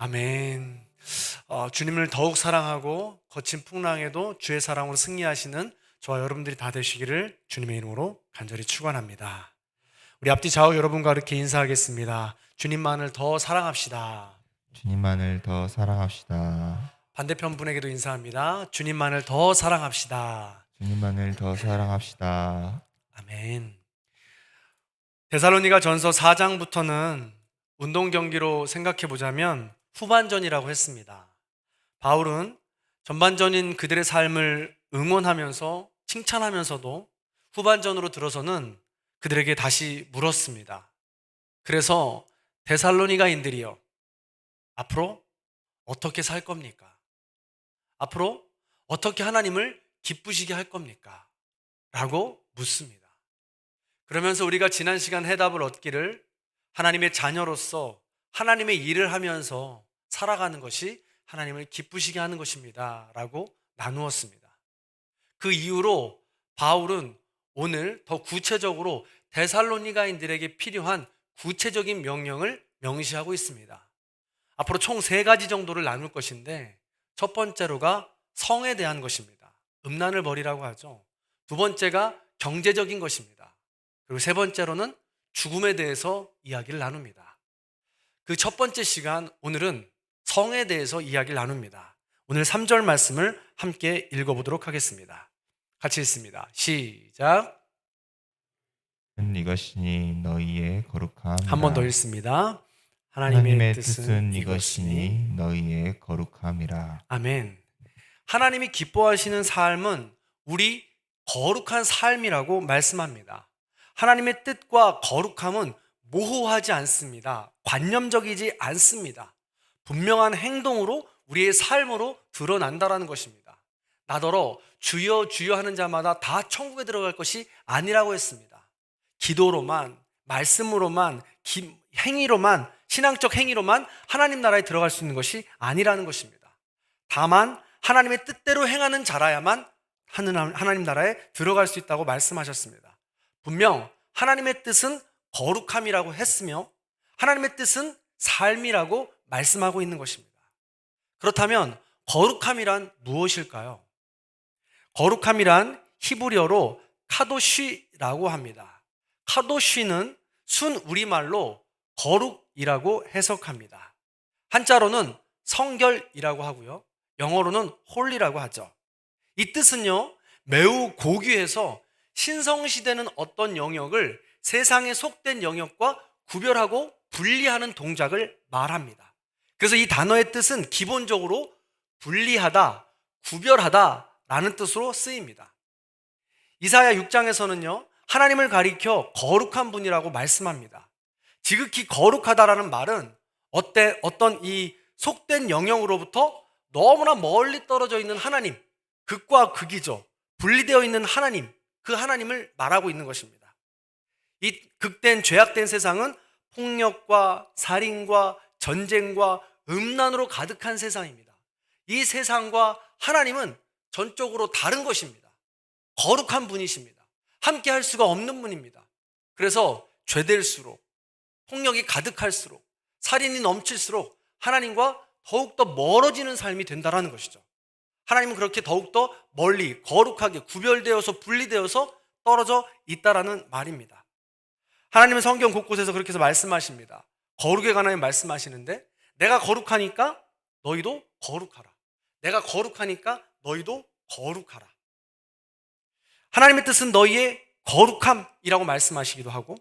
아멘. 주님을 더욱 사랑하고 거친 풍랑에도 주의 사랑으로 승리하시는 저와 여러분들이 다 되시기를 주님의 이름으로 간절히 축원합니다. 우리 앞뒤 좌우 여러분과 이렇게 인사하겠습니다. 주님만을 더 사랑합시다. 주님만을 더 사랑합시다. 반대편 분에게도 인사합니다. 주님만을 더 사랑합시다. 주님만을 더 사랑합시다. 아멘. 데살로니가 전서 4장부터는 운동 경기로 생각해 보자면 후반전이라고 했습니다. 바울은 전반전인 그들의 삶을 응원하면서 칭찬하면서도 후반전으로 들어서는 그들에게 다시 물었습니다. 그래서 데살로니가인들이여, 앞으로 어떻게 살 겁니까? 앞으로 어떻게 하나님을 기쁘시게 할 겁니까? 라고 묻습니다. 그러면서 우리가 지난 시간 해답을 얻기를 하나님의 자녀로서 하나님의 일을 하면서 살아가는 것이 하나님을 기쁘시게 하는 것입니다 라고 나누었습니다. 그 이후로 바울은 오늘 더 구체적으로 데살로니가인들에게 필요한 구체적인 명령을 명시하고 있습니다. 앞으로 총 3가지 정도를 나눌 것인데, 첫 번째로가 성에 대한 것입니다. 음란을 버리라고 하죠. 두 번째가 경제적인 것입니다. 그리고 세 번째로는 죽음에 대해서 이야기를 나눕니다. 그 첫 번째 시간, 오늘은 성에 대해서 이야기를 나눕니다. 오늘 3절 말씀을 함께 읽어보도록 하겠습니다. 같이 읽습니다. 시작. 이것이니 너희의 거룩함이라. 한 번 더 읽습니다. 하나님의 뜻은 이것이니 너희의 거룩함이라. 아멘. 하나님이 기뻐하시는 삶은 우리 거룩한 삶이라고 말씀합니다. 하나님의 뜻과 거룩함은 모호하지 않습니다. 관념적이지 않습니다. 분명한 행동으로 우리의 삶으로 드러난다라는 것입니다. 나더러 주여 주여 하는 자마다 다 천국에 들어갈 것이 아니라고 했습니다. 기도로만, 말씀으로만, 행위로만, 신앙적 행위로만 하나님 나라에 들어갈 수 있는 것이 아니라는 것입니다. 다만 하나님의 뜻대로 행하는 자라야만 하나님 나라에 들어갈 수 있다고 말씀하셨습니다. 분명 하나님의 뜻은 거룩함이라고 했으며 하나님의 뜻은 삶이라고 말씀하고 있는 것입니다. 그렇다면 거룩함이란 무엇일까요? 거룩함이란 히브리어로 카도쉬라고 합니다. 카도쉬는 순 우리말로 거룩이라고 해석합니다. 한자로는 성결이라고 하고요, 영어로는 홀리라고 하죠. 이 뜻은요, 매우 고귀해서 신성시되는 어떤 영역을 세상에 속된 영역과 구별하고 분리하는 동작을 말합니다. 그래서 이 단어의 뜻은 기본적으로 분리하다, 구별하다 라는 뜻으로 쓰입니다. 이사야 6장에서는요, 하나님을 가리켜 거룩한 분이라고 말씀합니다. 지극히 거룩하다라는 말은 어떤 이 속된 영역으로부터 너무나 멀리 떨어져 있는 하나님, 극과 극이죠. 분리되어 있는 하나님, 그 하나님을 말하고 있는 것입니다. 이 극된 죄악된 세상은 폭력과 살인과 전쟁과 음란으로 가득한 세상입니다. 이 세상과 하나님은 전적으로 다른 것입니다. 거룩한 분이십니다. 함께 할 수가 없는 분입니다. 그래서 죄될수록, 폭력이 가득할수록, 살인이 넘칠수록 하나님과 더욱더 멀어지는 삶이 된다는 것이죠. 하나님은 그렇게 더욱더 멀리 거룩하게 구별되어서 분리되어서 떨어져 있다라는 말입니다. 하나님은 성경 곳곳에서 그렇게 해서 말씀하십니다. 거룩에 관하여 말씀하시는데, 내가 거룩하니까 너희도 거룩하라. 내가 거룩하니까 너희도 거룩하라. 하나님의 뜻은 너희의 거룩함이라고 말씀하시기도 하고,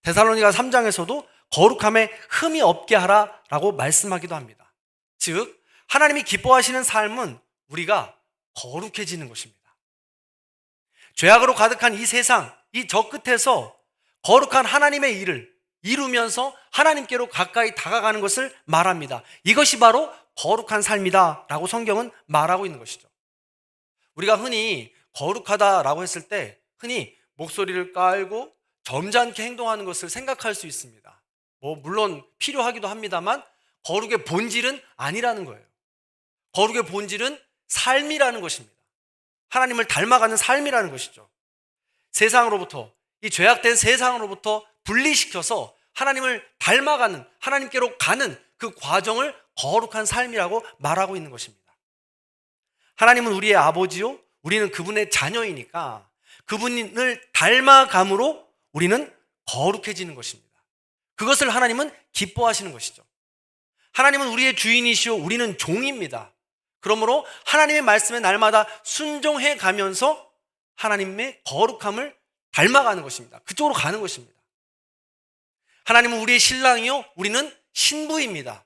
데살로니가 3장에서도 거룩함에 흠이 없게 하라라고 말씀하기도 합니다. 즉, 하나님이 기뻐하시는 삶은 우리가 거룩해지는 것입니다. 죄악으로 가득한 이 세상, 이 저 끝에서 거룩한 하나님의 일을 이루면서 하나님께로 가까이 다가가는 것을 말합니다. 이것이 바로 거룩한 삶이다 라고 성경은 말하고 있는 것이죠. 우리가 흔히 거룩하다라고 했을 때 흔히 목소리를 깔고 점잖게 행동하는 것을 생각할 수 있습니다. 물론 필요하기도 합니다만 거룩의 본질은 아니라는 거예요. 거룩의 본질은 삶이라는 것입니다. 하나님을 닮아가는 삶이라는 것이죠. 세상으로부터, 이 죄악된 세상으로부터 분리시켜서 하나님을 닮아가는, 하나님께로 가는 그 과정을 거룩한 삶이라고 말하고 있는 것입니다. 하나님은 우리의 아버지요, 우리는 그분의 자녀이니까 그분을 닮아감으로 우리는 거룩해지는 것입니다. 그것을 하나님은 기뻐하시는 것이죠. 하나님은 우리의 주인이시오, 우리는 종입니다. 그러므로 하나님의 말씀에 날마다 순종해 가면서 하나님의 거룩함을 닮아가는 것입니다. 그쪽으로 가는 것입니다. 하나님은 우리의 신랑이요, 우리는 신부입니다.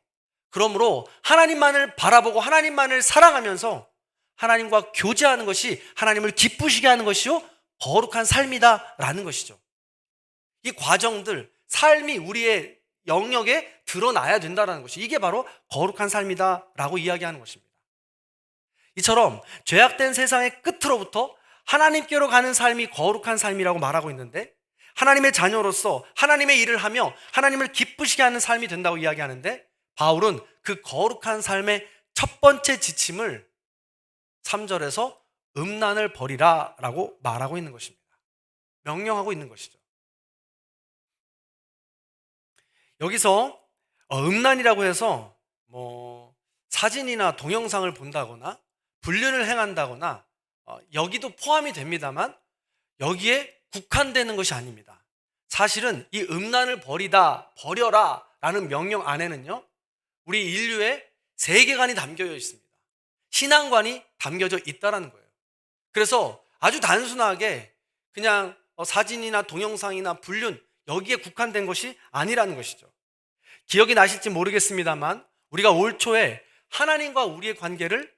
그러므로 하나님만을 바라보고 하나님만을 사랑하면서 하나님과 교제하는 것이 하나님을 기쁘시게 하는 것이요, 거룩한 삶이다라는 것이죠. 이 과정들, 삶이 우리의 영역에 드러나야 된다는 것이, 이게 바로 거룩한 삶이다라고 이야기하는 것입니다. 이처럼 죄악된 세상의 끝으로부터 하나님께로 가는 삶이 거룩한 삶이라고 말하고 있는데, 하나님의 자녀로서 하나님의 일을 하며 하나님을 기쁘시게 하는 삶이 된다고 이야기하는데, 바울은 그 거룩한 삶의 첫 번째 지침을 3절에서 음란을 버리라 라고 말하고 있는 것입니다. 명령하고 있는 것이죠. 여기서 음란이라고 해서 사진이나 동영상을 본다거나 불륜을 행한다거나 여기도 포함이 됩니다만 여기에 국한되는 것이 아닙니다. 사실은 이 음란을 버려라 라는 명령 안에는요, 우리 인류의 세계관이 담겨져 있습니다. 신앙관이 담겨져 있다는 거예요. 그래서 아주 단순하게 그냥 사진이나 동영상이나 불륜 여기에 국한된 것이 아니라는 것이죠. 기억이 나실지 모르겠습니다만 우리가 올 초에 하나님과 우리의 관계를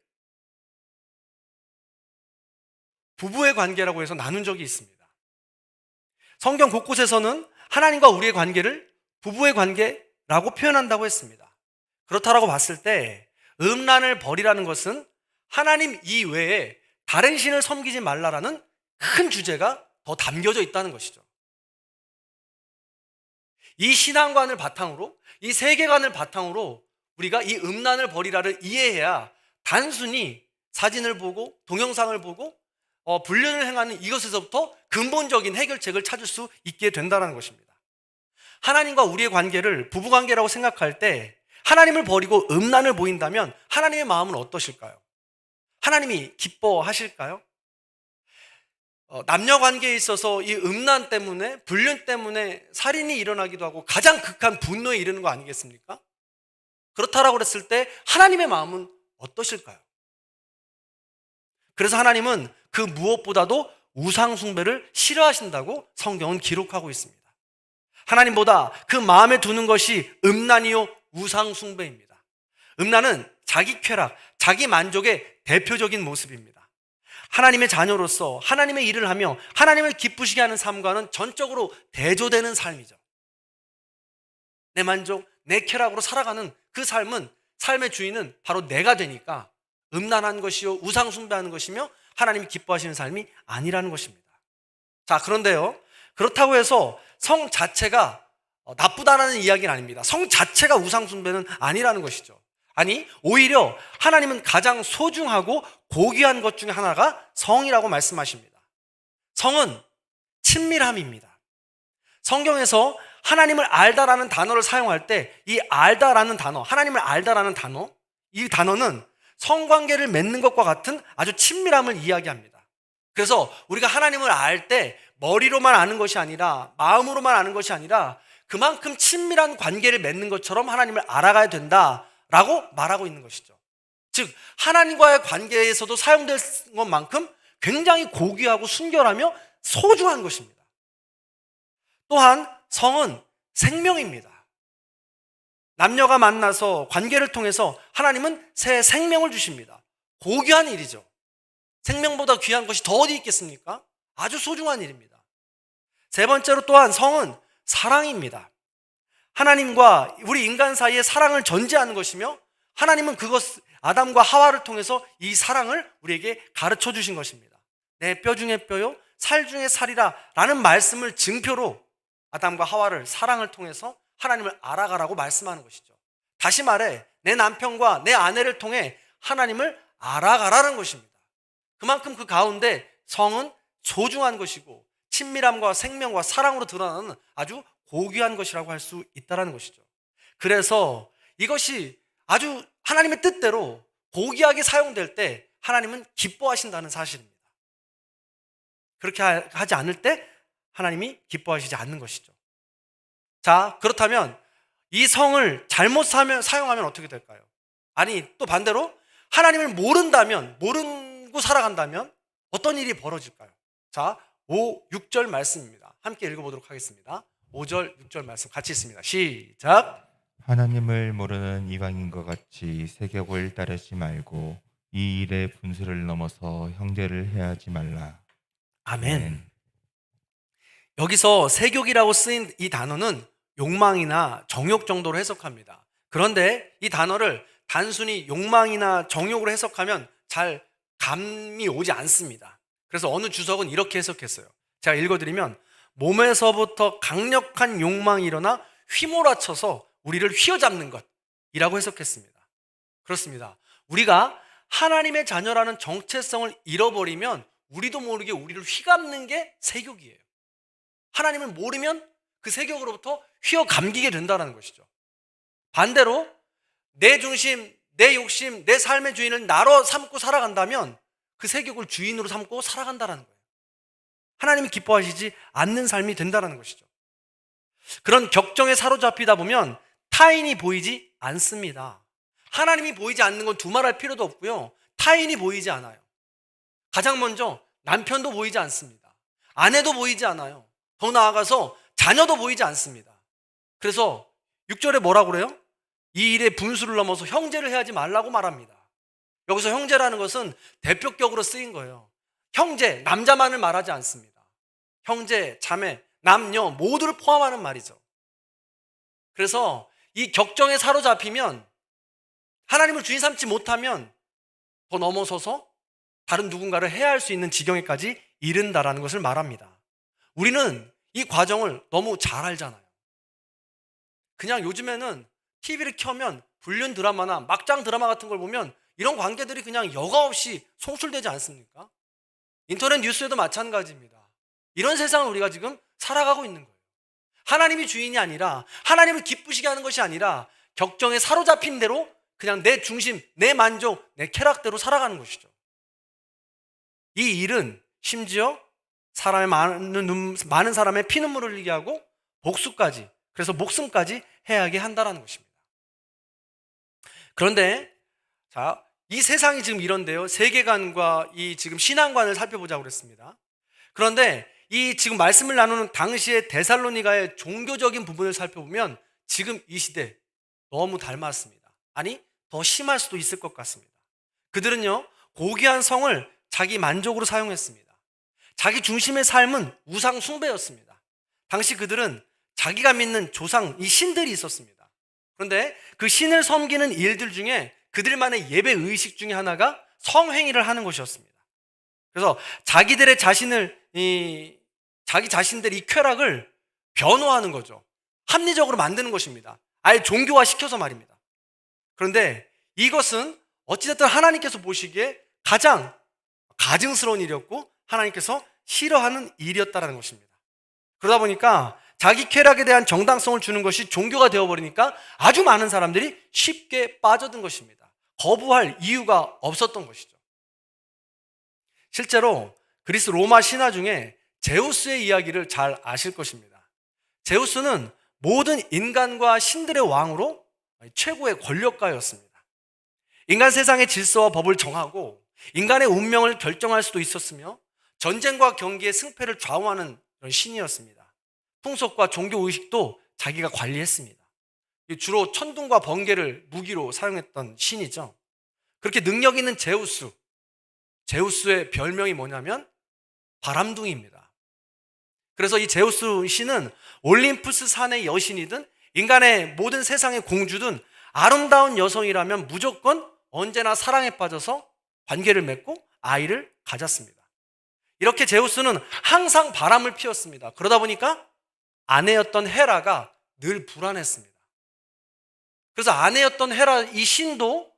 부부의 관계라고 해서 나눈 적이 있습니다. 성경 곳곳에서는 하나님과 우리의 관계를 부부의 관계라고 표현한다고 했습니다. 그렇다라고 봤을 때 음란을 버리라는 것은 하나님 이외에 다른 신을 섬기지 말라라는 큰 주제가 더 담겨져 있다는 것이죠. 이 신앙관을 바탕으로, 이 세계관을 바탕으로 우리가 이 음란을 버리라를 이해해야 단순히 사진을 보고 동영상을 보고 불륜을 행하는 이것에서부터 근본적인 해결책을 찾을 수 있게 된다는 것입니다. 하나님과 우리의 관계를 부부관계라고 생각할 때 하나님을 버리고 음란을 보인다면 하나님의 마음은 어떠실까요? 하나님이 기뻐하실까요? 남녀 관계에 있어서 이 음란 때문에, 불륜 때문에 살인이 일어나기도 하고 가장 극한 분노에 이르는 거 아니겠습니까? 그렇다라고 그랬을 때 하나님의 마음은 어떠실까요? 그래서 하나님은 그 무엇보다도 우상 숭배를 싫어하신다고 성경은 기록하고 있습니다. 하나님보다 그 마음에 두는 것이 음란이요 우상 숭배입니다. 음란은 자기 쾌락, 자기 만족의 대표적인 모습입니다. 하나님의 자녀로서 하나님의 일을 하며 하나님을 기쁘시게 하는 삶과는 전적으로 대조되는 삶이죠. 내 만족, 내 쾌락으로 살아가는 그 삶은, 삶의 주인은 바로 내가 되니까 음란한 것이요 우상 숭배하는 것이며 하나님이 기뻐하시는 삶이 아니라는 것입니다. 자, 그런데요, 그렇다고 해서 성 자체가 나쁘다는 이야기는 아닙니다. 성 자체가 우상 숭배는 아니라는 것이죠. 아니, 오히려 하나님은 가장 소중하고 고귀한 것 중에 하나가 성이라고 말씀하십니다. 성은 친밀함입니다. 성경에서 하나님을 알다라는 단어를 사용할 때 이 알다라는 단어, 하나님을 알다라는 단어, 이 단어는 성관계를 맺는 것과 같은 아주 친밀함을 이야기합니다. 그래서 우리가 하나님을 알 때 머리로만 아는 것이 아니라, 마음으로만 아는 것이 아니라 그만큼 친밀한 관계를 맺는 것처럼 하나님을 알아가야 된다라고 말하고 있는 것이죠. 즉 하나님과의 관계에서도 사용될 것만큼 굉장히 고귀하고 순결하며 소중한 것입니다. 또한 성은 생명입니다. 남녀가 만나서 관계를 통해서 하나님은 새 생명을 주십니다. 고귀한 일이죠. 생명보다 귀한 것이 더 어디 있겠습니까? 아주 소중한 일입니다. 세 번째로 또한 성은 사랑입니다. 하나님과 우리 인간 사이의 사랑을 전제하는 것이며 하나님은 아담과 하와를 통해서 이 사랑을 우리에게 가르쳐 주신 것입니다. 내 뼈 중에 뼈요 살 중에 살이라 라는 말씀을 증표로 아담과 하와를 사랑을 통해서 하나님을 알아가라고 말씀하는 것이죠. 다시 말해 내 남편과 내 아내를 통해 하나님을 알아가라는 것입니다. 그만큼 그 가운데 성은 소중한 것이고 친밀함과 생명과 사랑으로 드러나는 아주 고귀한 것이라고 할 수 있다는 것이죠. 그래서 이것이 아주 하나님의 뜻대로 고귀하게 사용될 때 하나님은 기뻐하신다는 사실입니다. 그렇게 하지 않을 때 하나님이 기뻐하시지 않는 것이죠. 자, 그렇다면 이 성을 잘못 사용하면 어떻게 될까요? 아니, 또 반대로 하나님을 모르고 살아간다면 어떤 일이 벌어질까요? 자, 6절 말씀입니다. 함께 읽어보도록 하겠습니다. 5절, 6절 말씀 같이 있습니다. 시작. 하나님을 모르는 이방인과 같이 세격을 따르지 말고 이 일의 분수를 넘어서 형제를 해하지 말라. 아멘. 여기서 세욕이라고 쓰인 이 단어는 욕망이나 정욕 정도로 해석합니다. 그런데 이 단어를 단순히 욕망이나 정욕으로 해석하면 잘 감이 오지 않습니다. 그래서 어느 주석은 이렇게 해석했어요. 제가 읽어드리면 몸에서부터 강력한 욕망이 일어나 휘몰아쳐서 우리를 휘어잡는 것이라고 해석했습니다. 그렇습니다. 우리가 하나님의 자녀라는 정체성을 잃어버리면 우리도 모르게 우리를 휘감는 게 세욕이에요. 하나님을 모르면 그 세욕으로부터 휘어감기게 된다는 것이죠. 반대로 내 중심, 내 욕심, 내 삶의 주인을 나로 삼고 살아간다면 그 세욕을 주인으로 삼고 살아간다는 거예요. 하나님이 기뻐하시지 않는 삶이 된다는 것이죠. 그런 격정에 사로잡히다 보면 타인이 보이지 않습니다. 하나님이 보이지 않는 건 두말할 필요도 없고요. 타인이 보이지 않아요. 가장 먼저 남편도 보이지 않습니다. 아내도 보이지 않아요. 더 나아가서 자녀도 보이지 않습니다. 그래서 6절에 뭐라고 그래요? 이 일의 분수를 넘어서 형제를 해하지 말라고 말합니다. 여기서 형제라는 것은 대표격으로 쓰인 거예요. 형제, 남자만을 말하지 않습니다. 형제, 자매, 남녀 모두를 포함하는 말이죠. 그래서 이 격정에 사로잡히면 하나님을 주인 삼지 못하면 더 넘어서서 다른 누군가를 해할 수 있는 지경에까지 이른다라는 것을 말합니다. 우리는 이 과정을 너무 잘 알잖아요. 그냥 요즘에는 TV를 켜면 불륜 드라마나 막장 드라마 같은 걸 보면 이런 관계들이 그냥 여과 없이 송출되지 않습니까? 인터넷 뉴스에도 마찬가지입니다. 이런 세상을 우리가 지금 살아가고 있는 거예요. 하나님이 주인이 아니라 하나님을 기쁘시게 하는 것이 아니라 격정에 사로잡힌 대로 그냥 내 중심, 내 만족, 내 쾌락대로 살아가는 것이죠. 이 일은 심지어 많은 사람의 피눈물을 흘리게 하고 복수까지, 그래서 목숨까지 해하게 한다는 것입니다. 그런데 자, 이 세상이 지금 이런데요. 세계관과 이 지금 신앙관을 살펴보자고 그랬습니다. 그런데 이 지금 말씀을 나누는 당시의 데살로니가의 종교적인 부분을 살펴보면 지금 이 시대 너무 닮았습니다. 아니, 더 심할 수도 있을 것 같습니다. 그들은요, 고귀한 성을 자기 만족으로 사용했습니다. 자기 중심의 삶은 우상 숭배였습니다. 당시 그들은 자기가 믿는 조상, 이 신들이 있었습니다. 그런데 그 신을 섬기는 일들 중에 그들만의 예배 의식 중에 하나가 성행위를 하는 것이었습니다. 그래서 자기 자신들의 이 쾌락을 변호하는 거죠. 합리적으로 만드는 것입니다. 아예 종교화 시켜서 말입니다. 그런데 이것은 어찌됐든 하나님께서 보시기에 가장 가증스러운 일이었고 하나님께서 싫어하는 일이었다는 것입니다. 그러다 보니까 자기 쾌락에 대한 정당성을 주는 것이 종교가 되어버리니까 아주 많은 사람들이 쉽게 빠져든 것입니다. 거부할 이유가 없었던 것이죠. 실제로 그리스 로마 신화 중에 제우스의 이야기를 잘 아실 것입니다. 제우스는 모든 인간과 신들의 왕으로 최고의 권력가였습니다. 인간 세상의 질서와 법을 정하고 인간의 운명을 결정할 수도 있었으며 전쟁과 경기의 승패를 좌우하는 그런 신이었습니다. 풍속과 종교 의식도 자기가 관리했습니다. 주로 천둥과 번개를 무기로 사용했던 신이죠. 그렇게 능력 있는 제우스의 별명이 뭐냐면 바람둥이입니다. 그래서 이 제우스 신은 올림푸스 산의 여신이든 인간의 모든 세상의 공주든 아름다운 여성이라면 무조건 언제나 사랑에 빠져서 관계를 맺고 아이를 가졌습니다. 이렇게 제우스는 항상 바람을 피웠습니다. 그러다 보니까 아내였던 헤라가 늘 불안했습니다. 그래서 아내였던 헤라 이 신도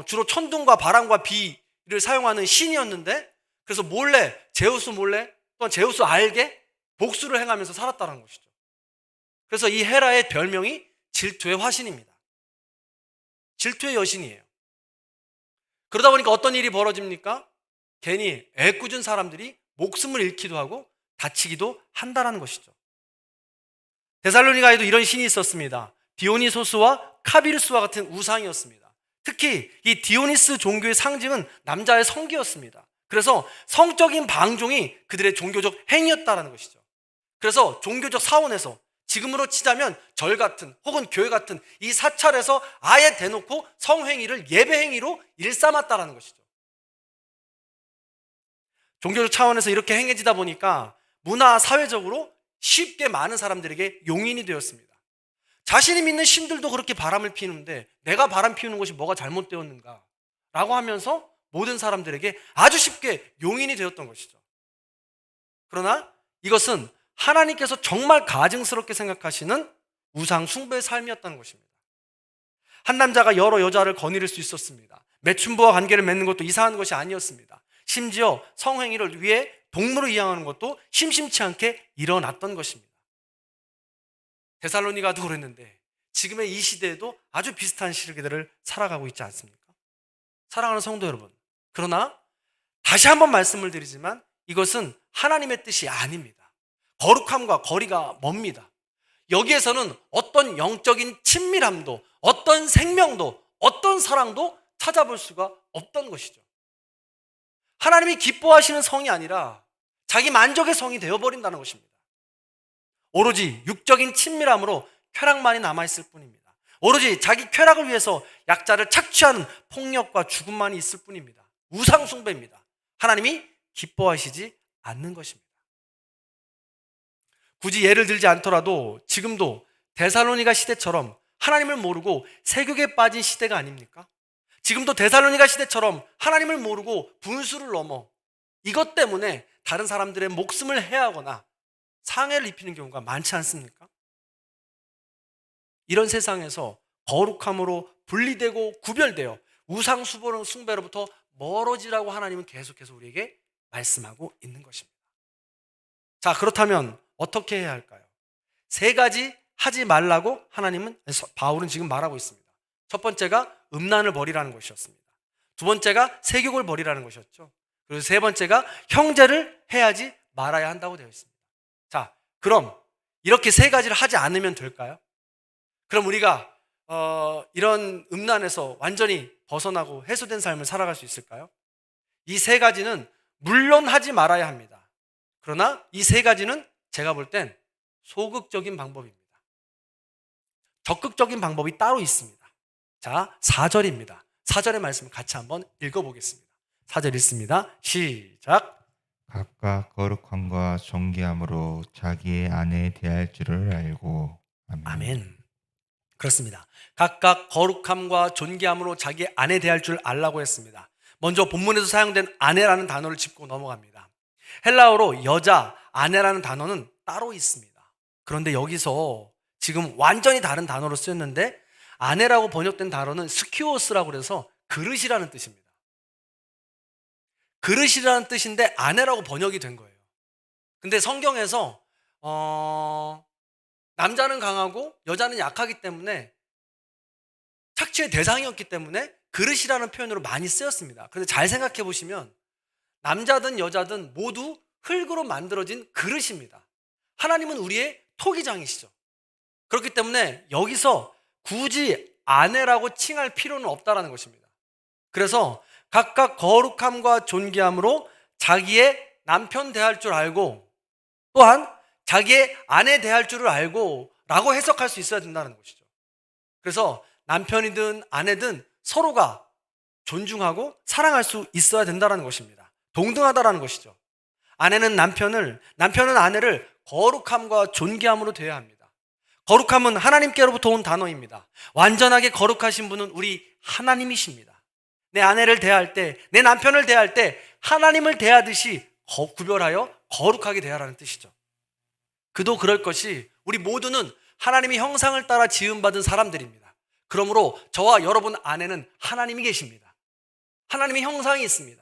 주로 천둥과 바람과 비를 사용하는 신이었는데 그래서 제우스 몰래 또는 제우스 알게 복수를 행하면서 살았다는 것이죠. 그래서 이 헤라의 별명이 질투의 화신입니다. 질투의 여신이에요. 그러다 보니까 어떤 일이 벌어집니까? 괜히 애꿎은 사람들이 목숨을 잃기도 하고 다치기도 한다는 것이죠. 데살로니가에도 이런 신이 있었습니다. 디오니소스와 카비르스와 같은 우상이었습니다. 특히 이 디오니스 종교의 상징은 남자의 성기였습니다. 그래서 성적인 방종이 그들의 종교적 행위였다는 것이죠. 그래서 종교적 사원에서 지금으로 치자면 절 같은 혹은 교회 같은 이 사찰에서 아예 대놓고 성행위를 예배행위로 일삼았다는 것이죠. 종교적 차원에서 이렇게 행해지다 보니까 문화, 사회적으로 쉽게 많은 사람들에게 용인이 되었습니다. 자신이 믿는 신들도 그렇게 바람을 피우는데 내가 바람 피우는 것이 뭐가 잘못되었는가 라고 하면서 모든 사람들에게 아주 쉽게 용인이 되었던 것이죠. 그러나 이것은 하나님께서 정말 가증스럽게 생각하시는 우상 숭배의 삶이었다는 것입니다. 한 남자가 여러 여자를 거느릴 수 있었습니다. 매춘부와 관계를 맺는 것도 이상한 것이 아니었습니다. 심지어 성행위를 위해 동물을 이양하는 것도 심심치 않게 일어났던 것입니다. 데살로니가도 그랬는데 지금의 이 시대에도 아주 비슷한 시대를 살아가고 있지 않습니까? 사랑하는 성도 여러분, 그러나 다시 한번 말씀을 드리지만 이것은 하나님의 뜻이 아닙니다. 거룩함과 거리가 멉니다. 여기에서는 어떤 영적인 친밀함도, 어떤 생명도, 어떤 사랑도 찾아볼 수가 없던 것이죠. 하나님이 기뻐하시는 성이 아니라 자기 만족의 성이 되어버린다는 것입니다. 오로지 육적인 친밀함으로 쾌락만이 남아있을 뿐입니다. 오로지 자기 쾌락을 위해서 약자를 착취하는 폭력과 죽음만이 있을 뿐입니다. 우상 숭배입니다. 하나님이 기뻐하시지 않는 것입니다. 굳이 예를 들지 않더라도 지금도 데살로니가 시대처럼 하나님을 모르고 세욕에 빠진 시대가 아닙니까? 지금도 데살로니가 시대처럼 하나님을 모르고 분수를 넘어 이것 때문에 다른 사람들의 목숨을 해하거나 상해를 입히는 경우가 많지 않습니까? 이런 세상에서 거룩함으로 분리되고 구별되어 우상 숭배로부터 멀어지라고 하나님은 계속해서 우리에게 말씀하고 있는 것입니다. 자, 그렇다면 어떻게 해야 할까요? 세 가지 하지 말라고 바울은 지금 말하고 있습니다. 첫 번째가 음란을 버리라는 것이었습니다. 두 번째가 세욕을 버리라는 것이었죠. 그리고 세 번째가 형제를 해하지 말아야 한다고 되어 있습니다. 자, 그럼 이렇게 세 가지를 하지 않으면 될까요? 그럼 우리가 이런 음란에서 완전히 벗어나고 해소된 삶을 살아갈 수 있을까요? 이 세 가지는 물론 하지 말아야 합니다. 그러나 이 세 가지는 제가 볼 땐 소극적인 방법입니다. 적극적인 방법이 따로 있습니다. 자, 4절입니다. 4절의 말씀을 같이 한번 읽어보겠습니다. 4절 읽습니다. 시작. 각각 거룩함과 존귀함으로 자기의 아내에 대할 줄을 알고. 아멘. 아멘. 그렇습니다. 각각 거룩함과 존귀함으로 자기의 아내에 대할 줄 알라고 했습니다. 먼저 본문에서 사용된 아내라는 단어를 짚고 넘어갑니다. 헬라어로 여자, 아내라는 단어는 따로 있습니다. 그런데 여기서 지금 완전히 다른 단어로 쓰였는데 아내라고 번역된 단어는 스키오스라고 해서 그릇이라는 뜻입니다. 그릇이라는 뜻인데 아내라고 번역이 된 거예요. 근데 성경에서 남자는 강하고 여자는 약하기 때문에 착취의 대상이었기 때문에 그릇이라는 표현으로 많이 쓰였습니다. 그런데 잘 생각해 보시면 남자든 여자든 모두 흙으로 만들어진 그릇입니다. 하나님은 우리의 토기장이시죠. 그렇기 때문에 여기서 굳이 아내라고 칭할 필요는 없다라는 것입니다. 그래서 각각 거룩함과 존귀함으로 자기의 남편 대할 줄 알고 또한 자기의 아내 대할 줄을 알고 라고 해석할 수 있어야 된다는 것이죠. 그래서 남편이든 아내든 서로가 존중하고 사랑할 수 있어야 된다는 것입니다. 동등하다라는 것이죠. 아내는 남편은 아내를 거룩함과 존귀함으로 대해야 합니다. 거룩함은 하나님께로부터 온 단어입니다. 완전하게 거룩하신 분은 우리 하나님이십니다. 내 아내를 대할 때, 내 남편을 대할 때 하나님을 대하듯이 구별하여 거룩하게 대하라는 뜻이죠. 그도 그럴 것이 우리 모두는 하나님의 형상을 따라 지음받은 사람들입니다. 그러므로 저와 여러분 안에는 하나님이 계십니다. 하나님의 형상이 있습니다.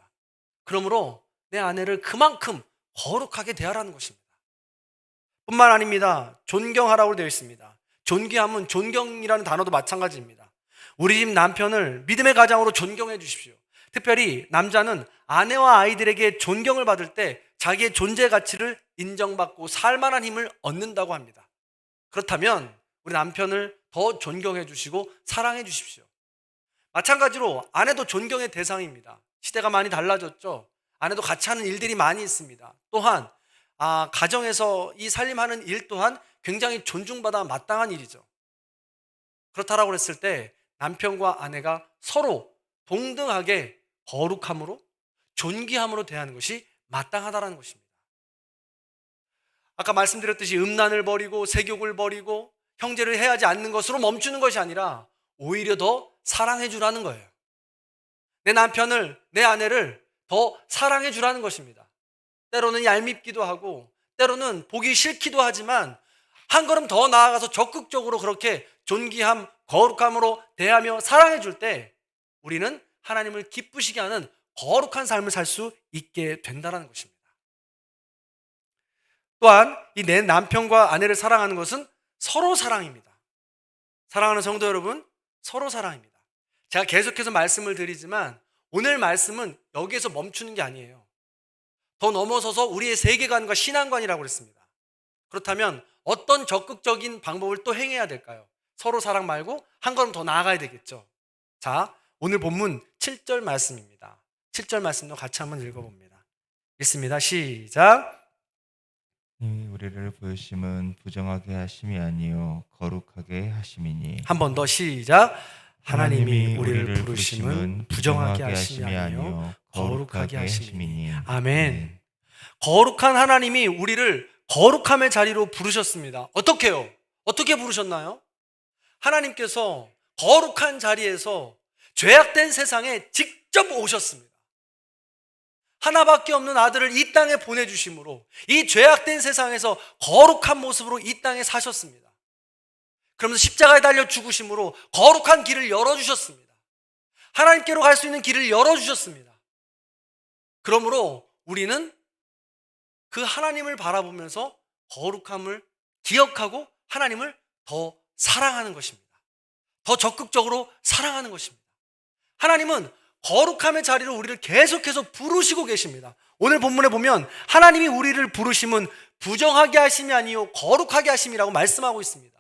그러므로 내 아내를 그만큼 거룩하게 대하라는 것입니다. 뿐만 아닙니다. 존경하라고 되어 있습니다. 존귀함은 존경이라는 단어도 마찬가지입니다. 우리 집 남편을 믿음의 가장으로 존경해 주십시오. 특별히 남자는 아내와 아이들에게 존경을 받을 때 자기의 존재 가치를 인정받고 살만한 힘을 얻는다고 합니다. 그렇다면 우리 남편을 더 존경해 주시고 사랑해 주십시오. 마찬가지로 아내도 존경의 대상입니다. 시대가 많이 달라졌죠. 아내도 같이 하는 일들이 많이 있습니다. 또한 가정에서 이 살림하는 일 또한 굉장히 존중받아 마땅한 일이죠. 그렇다라고 했을 때 남편과 아내가 서로 동등하게 거룩함으로 존귀함으로 대하는 것이 마땅하다는 것입니다. 아까 말씀드렸듯이 음란을 버리고 세욕을 버리고 형제를 해하지 않는 것으로 멈추는 것이 아니라 오히려 더 사랑해 주라는 거예요. 내 남편을, 내 아내를 더 사랑해 주라는 것입니다. 때로는 얄밉기도 하고 때로는 보기 싫기도 하지만 한 걸음 더 나아가서 적극적으로 그렇게 존귀함, 거룩함으로 대하며 사랑해 줄 때 우리는 하나님을 기쁘시게 하는 거룩한 삶을 살 수 있게 된다는 것입니다. 또한 이 내 남편과 아내를 사랑하는 것은 서로 사랑입니다. 사랑하는 성도 여러분, 서로 사랑입니다. 제가 계속해서 말씀을 드리지만 오늘 말씀은 여기에서 멈추는 게 아니에요. 더 넘어서서 우리의 세계관과 신앙관이라고 그랬습니다. 그렇다면 어떤 적극적인 방법을 또 행해야 될까요? 서로 사랑 말고 한 걸음 더 나아가야 되겠죠. 자, 오늘 본문 7절 말씀입니다. 7절 말씀도 같이 한번 읽어봅니다. 읽습니다. 시작. 우리를 부르심은 부정하게 하심이 아니요 거룩하게 하심이니. 한 번 더 시작. 하나님이 우리를 부르심은 부정하게 하심이 아니요 거룩하게 하심이니. 아멘. 거룩한 하나님이 우리를 거룩함의 자리로 부르셨습니다. 어떻게요? 어떻게 부르셨나요? 하나님께서 거룩한 자리에서 죄악된 세상에 직접 오셨습니다. 하나밖에 없는 아들을 이 땅에 보내주심으로 이 죄악된 세상에서 거룩한 모습으로 이 땅에 사셨습니다. 그러면서 십자가에 달려 죽으심으로 거룩한 길을 열어주셨습니다. 하나님께로 갈 수 있는 길을 열어주셨습니다. 그러므로 우리는 그 하나님을 바라보면서 거룩함을 기억하고 하나님을 더 사랑하는 것입니다. 더 적극적으로 사랑하는 것입니다. 하나님은 거룩함의 자리로 우리를 계속해서 부르시고 계십니다. 오늘 본문에 보면 하나님이 우리를 부르심은 부정하게 하심이 아니요 거룩하게 하심이라고 말씀하고 있습니다.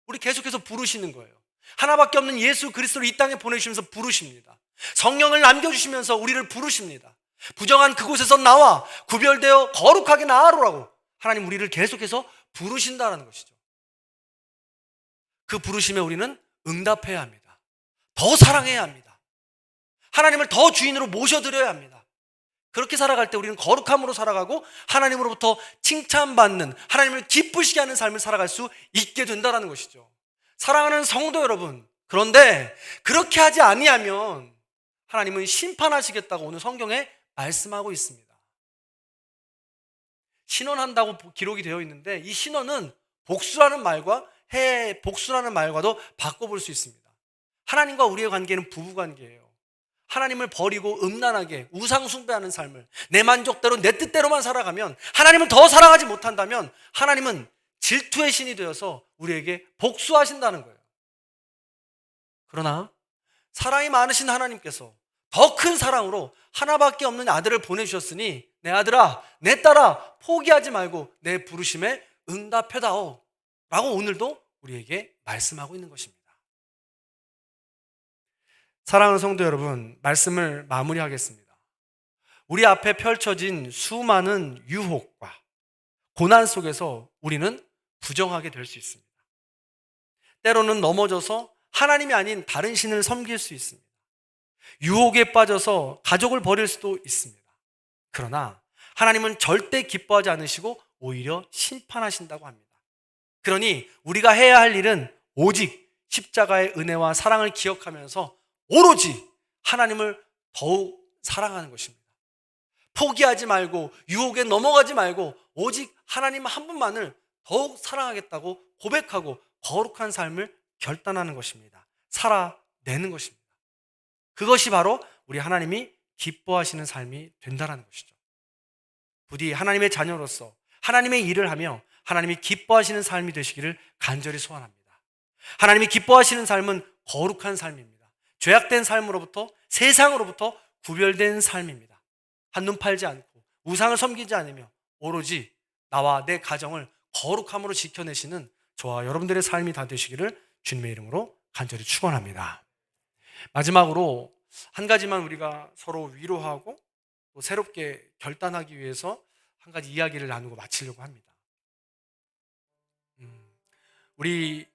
우리 계속해서 부르시는 거예요. 하나밖에 없는 예수 그리스도를 이 땅에 보내주시면서 부르십니다. 성령을 남겨주시면서 우리를 부르십니다. 부정한 그곳에서 나와 구별되어 거룩하게 나아오라고 하나님 우리를 계속해서 부르신다는 것이죠. 그 부르심에 우리는 응답해야 합니다. 더 사랑해야 합니다. 하나님을 더 주인으로 모셔드려야 합니다. 그렇게 살아갈 때 우리는 거룩함으로 살아가고 하나님으로부터 칭찬받는, 하나님을 기쁘시게 하는 삶을 살아갈 수 있게 된다는 것이죠. 사랑하는 성도 여러분, 그런데 그렇게 하지 아니하면 하나님은 심판하시겠다고 오늘 성경에 말씀하고 있습니다. 신원한다고 기록이 되어 있는데 이 신원은 복수라는 말과 복수라는 말과도 바꿔볼 수 있습니다. 하나님과 우리의 관계는 부부관계예요. 하나님을 버리고 음란하게 우상 숭배하는 삶을 내 만족대로 내 뜻대로만 살아가면, 하나님을 더 사랑하지 못한다면 하나님은 질투의 신이 되어서 우리에게 복수하신다는 거예요. 그러나 사랑이 많으신 하나님께서 더 큰 사랑으로 하나밖에 없는 아들을 보내주셨으니 내 아들아, 내 딸아, 포기하지 말고 내 부르심에 응답해다오 라고 오늘도 우리에게 말씀하고 있는 것입니다. 사랑하는 성도 여러분, 말씀을 마무리하겠습니다. 우리 앞에 펼쳐진 수많은 유혹과 고난 속에서 우리는 부정하게 될 수 있습니다. 때로는 넘어져서 하나님이 아닌 다른 신을 섬길 수 있습니다. 유혹에 빠져서 가족을 버릴 수도 있습니다. 그러나 하나님은 절대 기뻐하지 않으시고 오히려 심판하신다고 합니다. 그러니 우리가 해야 할 일은 오직 십자가의 은혜와 사랑을 기억하면서 오로지 하나님을 더욱 사랑하는 것입니다. 포기하지 말고 유혹에 넘어가지 말고 오직 하나님 한 분만을 더욱 사랑하겠다고 고백하고 거룩한 삶을 결단하는 것입니다. 살아내는 것입니다. 그것이 바로 우리 하나님이 기뻐하시는 삶이 된다는 것이죠. 부디 하나님의 자녀로서 하나님의 일을 하며 하나님이 기뻐하시는 삶이 되시기를 간절히 소원합니다. 하나님이 기뻐하시는 삶은 거룩한 삶입니다. 죄악된 삶으로부터, 세상으로부터 구별된 삶입니다. 한눈 팔지 않고 우상을 섬기지 않으며 오로지 나와 내 가정을 거룩함으로 지켜내시는 저와 여러분들의 삶이 다 되시기를 주님의 이름으로 간절히 축원합니다. 마지막으로 한 가지만 우리가 서로 위로하고 또 새롭게 결단하기 위해서 한 가지 이야기를 나누고 마치려고 합니다. 우리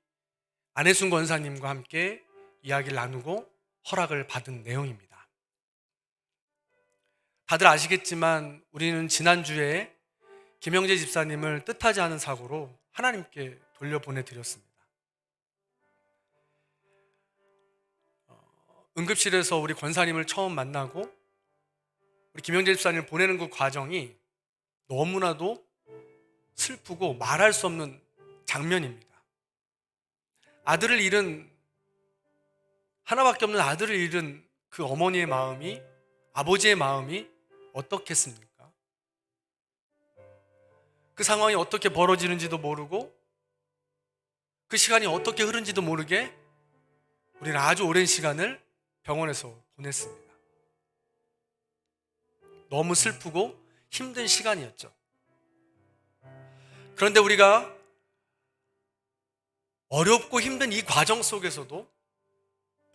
안혜순 권사님과 함께 이야기를 나누고 허락을 받은 내용입니다. 다들 아시겠지만 우리는 지난주에 김영재 집사님을 뜻하지 않은 사고로 하나님께 돌려보내드렸습니다. 응급실에서 우리 권사님을 처음 만나고 우리 김영재 집사님을 보내는 그 과정이 너무나도 슬프고 말할 수 없는 장면입니다. 아들을 잃은, 하나밖에 없는 아들을 잃은 그 어머니의 마음이, 아버지의 마음이 어떻겠습니까? 그 상황이 어떻게 벌어지는지도 모르고 그 시간이 어떻게 흐른지도 모르게 우리는 아주 오랜 시간을 병원에서 보냈습니다. 너무 슬프고 힘든 시간이었죠. 그런데 우리가 어렵고 힘든 이 과정 속에서도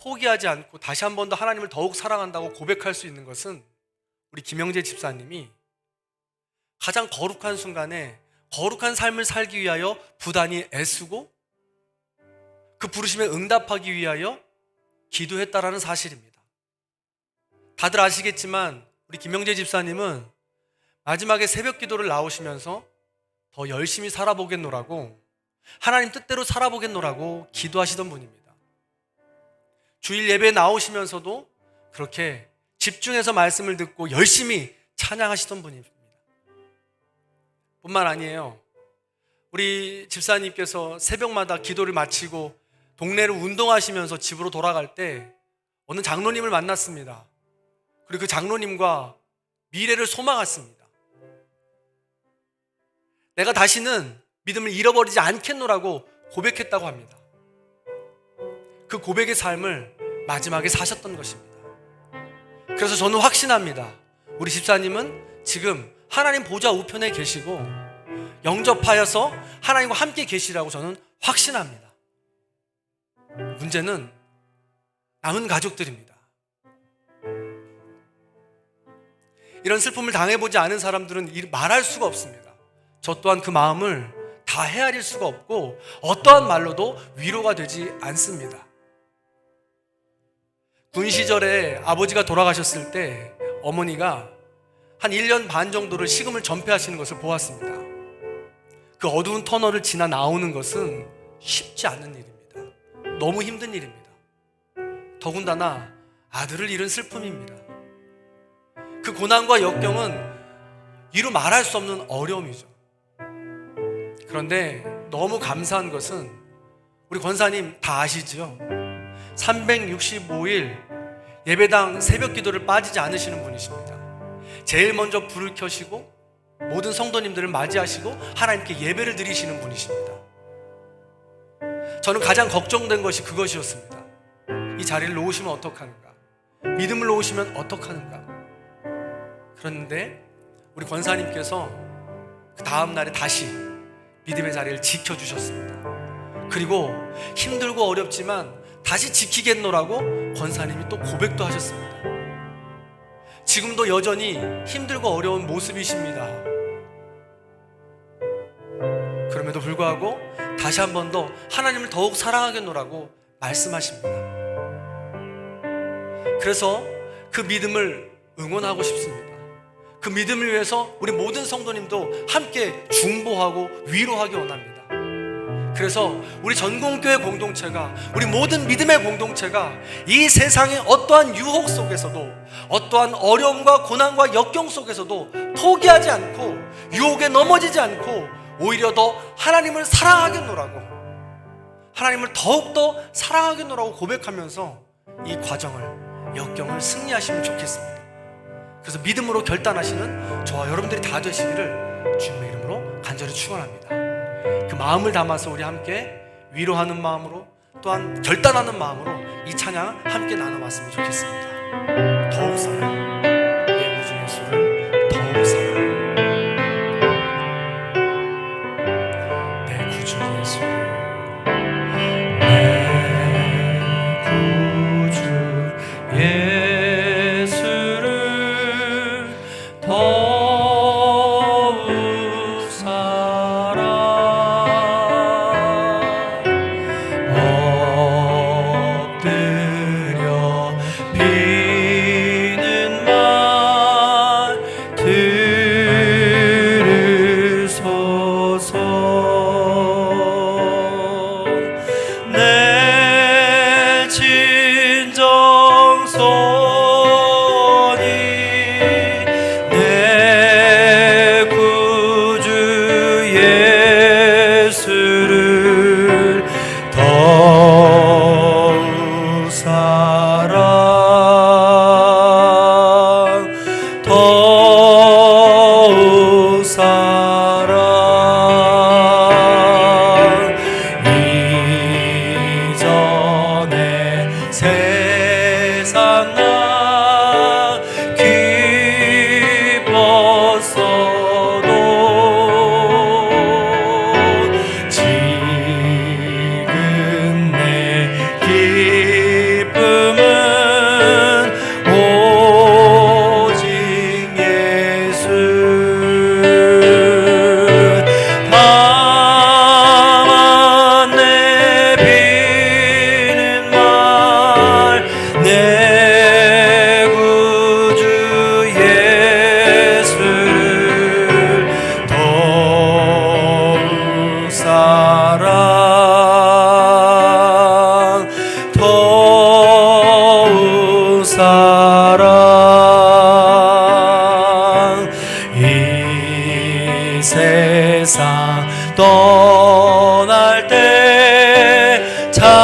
포기하지 않고 다시 한 번 더 하나님을 더욱 사랑한다고 고백할 수 있는 것은 우리 김영재 집사님이 가장 거룩한 순간에 거룩한 삶을 살기 위하여 부단히 애쓰고 그 부르심에 응답하기 위하여 기도했다라는 사실입니다. 다들 아시겠지만 우리 김영재 집사님은 마지막에 새벽 기도를 나오시면서 더 열심히 살아보겠노라고, 하나님 뜻대로 살아보겠노라고 기도하시던 분입니다. 주일 예배에 나오시면서도 그렇게 집중해서 말씀을 듣고 열심히 찬양하시던 분입니다. 뿐만 아니에요. 우리 집사님께서 새벽마다 기도를 마치고 동네를 운동하시면서 집으로 돌아갈 때 어느 장로님을 만났습니다. 그리고 그 장로님과 미래를 소망했습니다. 내가 다시는 믿음을 잃어버리지 않겠노라고 고백했다고 합니다. 그 고백의 삶을 마지막에 사셨던 것입니다. 그래서 저는 확신합니다. 우리 집사님은 지금 하나님 보좌 우편에 계시고 영접하여서 하나님과 함께 계시라고 저는 확신합니다. 문제는 남은 가족들입니다. 이런 슬픔을 당해보지 않은 사람들은 말할 수가 없습니다. 저 또한 그 마음을 다 헤아릴 수가 없고 어떠한 말로도 위로가 되지 않습니다. 군 시절에 아버지가 돌아가셨을 때 어머니가 한 1년 반 정도를 식음을 전폐하시는 것을 보았습니다. 그 어두운 터널을 지나 나오는 것은 쉽지 않은 일입니다. 너무 힘든 일입니다. 더군다나 아들을 잃은 슬픔입니다. 그 고난과 역경은 이루 말할 수 없는 어려움이죠. 그런데 너무 감사한 것은 우리 권사님 다 아시죠? 365일 예배당 새벽 기도를 빠지지 않으시는 분이십니다. 제일 먼저 불을 켜시고 모든 성도님들을 맞이하시고 하나님께 예배를 드리시는 분이십니다. 저는 가장 걱정된 것이 그것이었습니다. 이 자리를 놓으시면 어떡하는가? 믿음을 놓으시면 어떡하는가? 그런데 우리 권사님께서 그 다음 날에 다시 믿음의 자리를 지켜주셨습니다. 그리고 힘들고 어렵지만 다시 지키겠노라고 권사님이 또 고백도 하셨습니다. 지금도 여전히 힘들고 어려운 모습이십니다. 그럼에도 불구하고 다시 한 번 더 하나님을 더욱 사랑하겠노라고 말씀하십니다. 그래서 그 믿음을 응원하고 싶습니다. 그 믿음을 위해서 우리 모든 성도님도 함께 중보하고 위로하기 원합니다. 그래서 우리 전공교회 공동체가, 우리 모든 믿음의 공동체가 이 세상의 어떠한 유혹 속에서도, 어떠한 어려움과 고난과 역경 속에서도 포기하지 않고 유혹에 넘어지지 않고 오히려 더 하나님을 사랑하겠노라고, 하나님을 더욱더 사랑하겠노라고 고백하면서 이 과정을, 역경을 승리하시면 좋겠습니다. 그래서 믿음으로 결단하시는 저와 여러분들이 다 되시기를 주님의 이름으로 간절히 축원합니다. 그 마음을 담아서 우리 함께 위로하는 마음으로, 또한 결단하는 마음으로 이 찬양 함께 나눠봤으면 좋겠습니다. 더욱 사랑, 내 구주 예수를 더욱 사랑, 내 구주 예수를, 내 구주 예수를 더욱 사랑, 엎드려 비는 말 들으소서. 내 진정성이 내 구주 예수를 더욱 사랑, 더욱 사랑. 이전에 세상 나 기뻤어도 지금 내 기쁨은 오직 예수. 다만 내 비는 말 내 구주 예수를 더욱 사랑, 더욱 사랑. 이 세상 떠날 때 찬양하고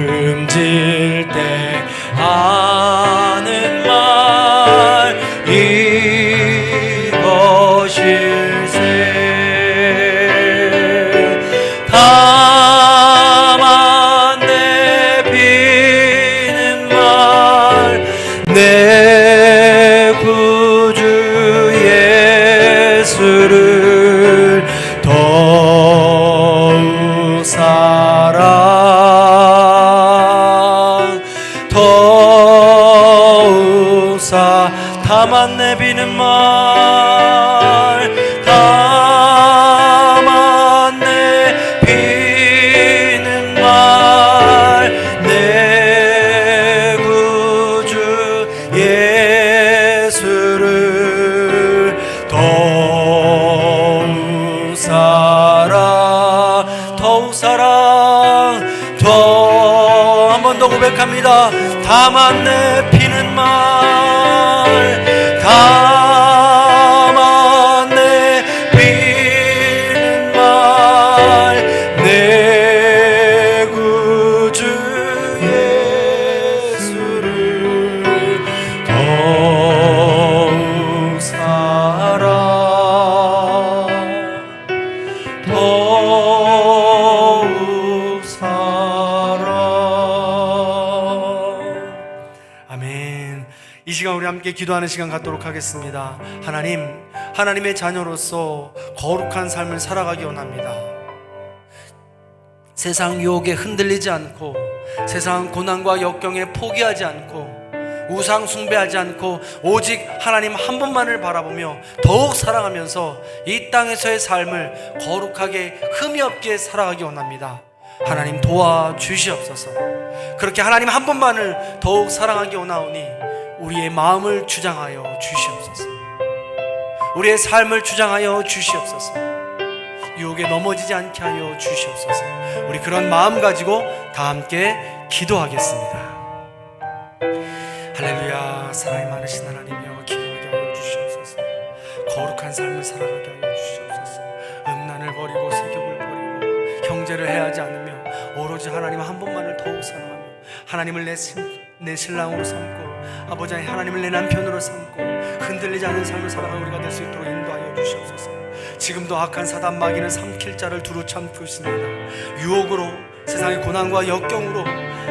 숨질 때 하는 말 이것일세. 다만 내 비는 말 내 구주 예수를 더욱 사랑, 더욱 다만 내 비는 말, 다만 내 비는 말 내 구주 예수를 더욱 사랑, 더욱 사랑. 더 한 번 더 고백합니다. 다만 내 비는 말, 다만 내 비는 말 내 구주 예수를 더욱 사랑, 더욱 사랑. 아멘. 이 시간 우리 함께 기도하는 시간 갖도록 하겠습니다. 하나님, 하나님의 자녀로서 거룩한 삶을 살아가기 원합니다. 세상 유혹에 흔들리지 않고, 세상 고난과 역경에 포기하지 않고, 우상 숭배하지 않고 오직 하나님 한 분만을 바라보며 더욱 사랑하면서 이 땅에서의 삶을 거룩하게 흠이 없게 살아가기 원합니다. 하나님 도와주시옵소서. 그렇게 하나님 한 분만을 더욱 사랑하기 원하오니 우리의 마음을 주장하여 주시옵소서. 우리의 삶을 주장하여 주시옵소서. 유혹에 넘어지지 않게 하여 주시옵소서. 우리 그런 마음 가지고 다 함께 기도하겠습니다. 할렐루야. 사랑이 많으신 하나님이여, 기도하게 하여 주시옵소서. 거룩한 삶을 살아가게 하여 주시옵소서. 음란을 버리고 세격을 버리고 형제를 해하지 않으며 오로지 하나님 한 분만을 더욱 사랑하며 하나님을 내 신랑으로 삼고 아버지 하나님을 내 남편으로 삼고 흔들리지 않는 삶을 살아가는 우리가 될 수 있도록 인도하여 주시옵소서. 지금도 악한 사단 마귀는 삼킬 자를 두루 참고 있습니다. 유혹으로, 세상의 고난과 역경으로,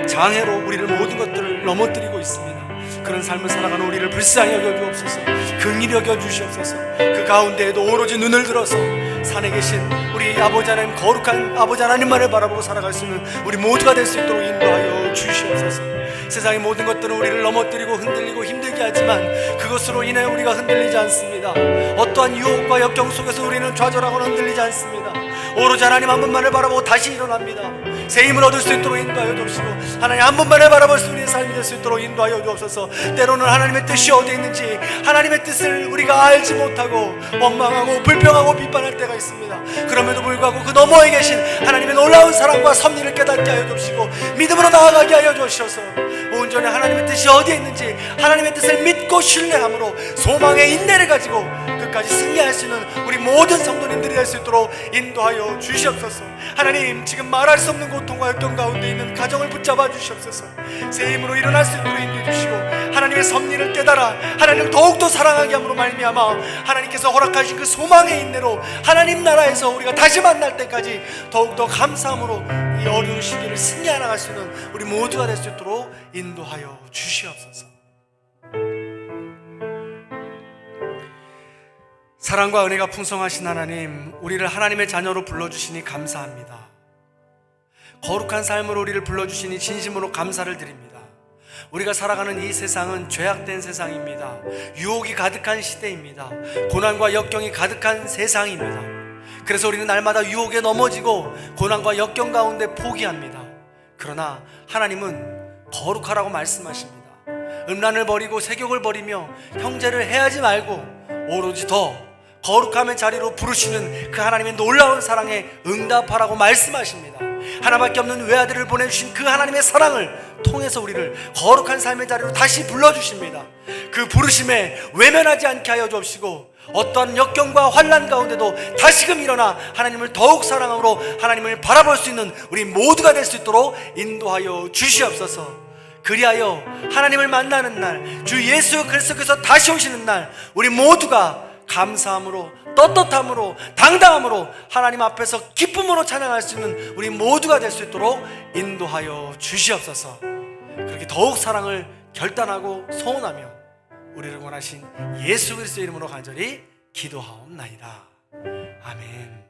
장애로 우리를 모든 것들을 넘어뜨리고 있습니다. 그런 삶을 살아가는 우리를 불쌍히 여겨주옵소서. 긍휼히 여겨주시옵소서. 그 가운데에도 오로지 눈을 들어서 산에 계신 우리 아버지 하나님, 거룩한 아버지 하나님만을 바라보고 살아갈 수 있는 우리 모두가 될 수 있도록 인도하여 주시옵소서. 세상의 모든 것들은 우리를 넘어뜨리고 흔들리고 힘들게 하지만 그것으로 인해 우리가 흔들리지 않습니다. 어떠한 유혹과 역경 속에서 우리는 좌절하고는 흔들리지 않습니다. 오로지 하나님 한 분만을 바라보고 다시 일어납니다. 새 힘을 얻을 수 있도록 인도하여 주옵시고, 하나님 한 분만을 바라볼 수 있는 삶이 될 수 있도록 인도하여 주옵소서. 때로는 하나님의 뜻이 어디에 있는지, 하나님의 뜻을 우리가 알지 못하고 원망하고 불평하고 비판할 때가 있습니다. 그럼에도 불구하고 그 너머에 계신 하나님의 놀라운 사랑과 섭리를 깨닫게 하여 주옵시고, 믿음으로 나아가게 하여 주옵소서. 온전히 하나님의 뜻이 어디에 있는지 하나님의 뜻을 믿고 신뢰함으로 소망의 인내를 가지고 끝까지 승리할 수 있는 우리 모든 성도님들이 될 수 있도록 인도하여 주시옵소서. 하나님, 지금 말할 수 없는 고통과 역경 가운데 있는 가정을 붙잡아 주시옵소서. 새 힘으로 일어날 수 있도록 인도해 주시고, 하나님의 섭리를 깨달아 하나님을 더욱더 사랑하게 함으로 말미암아 하나님께서 허락하신 그 소망의 인내로 하나님 나라에서 우리가 다시 만날 때까지 더욱더 감사함으로 이 어려운 시기를 승리해 나갈 수 있는 우리 모두가 될 수 있도록 인도하여 주시옵소서. 사랑과 은혜가 풍성하신 하나님, 우리를 하나님의 자녀로 불러주시니 감사합니다. 거룩한 삶으로 우리를 불러주시니 진심으로 감사를 드립니다. 우리가 살아가는 이 세상은 죄악된 세상입니다. 유혹이 가득한 시대입니다. 고난과 역경이 가득한 세상입니다. 그래서 우리는 날마다 유혹에 넘어지고 고난과 역경 가운데 포기합니다. 그러나 하나님은 거룩하라고 말씀하십니다. 음란을 버리고 세욕을 버리며 형제를 해하지 말고 오로지 더 거룩함의 자리로 부르시는 그 하나님의 놀라운 사랑에 응답하라고 말씀하십니다. 하나밖에 없는 외아들을 보내주신 그 하나님의 사랑을 통해서 우리를 거룩한 삶의 자리로 다시 불러주십니다. 그 부르심에 외면하지 않게 하여 주옵시고, 어떠한 역경과 환난 가운데도 다시금 일어나 하나님을 더욱 사랑함으로 하나님을 바라볼 수 있는 우리 모두가 될 수 있도록 인도하여 주시옵소서. 그리하여 하나님을 만나는 날, 주 예수 그리스도께서 다시 오시는 날, 우리 모두가 감사함으로, 떳떳함으로, 당당함으로 하나님 앞에서 기쁨으로 찬양할 수 있는 우리 모두가 될 수 있도록 인도하여 주시옵소서. 그렇게 더욱 사랑을 결단하고 소원하며 우리를 원하신 예수 그리스도의 이름으로 간절히 기도하옵나이다. 아멘.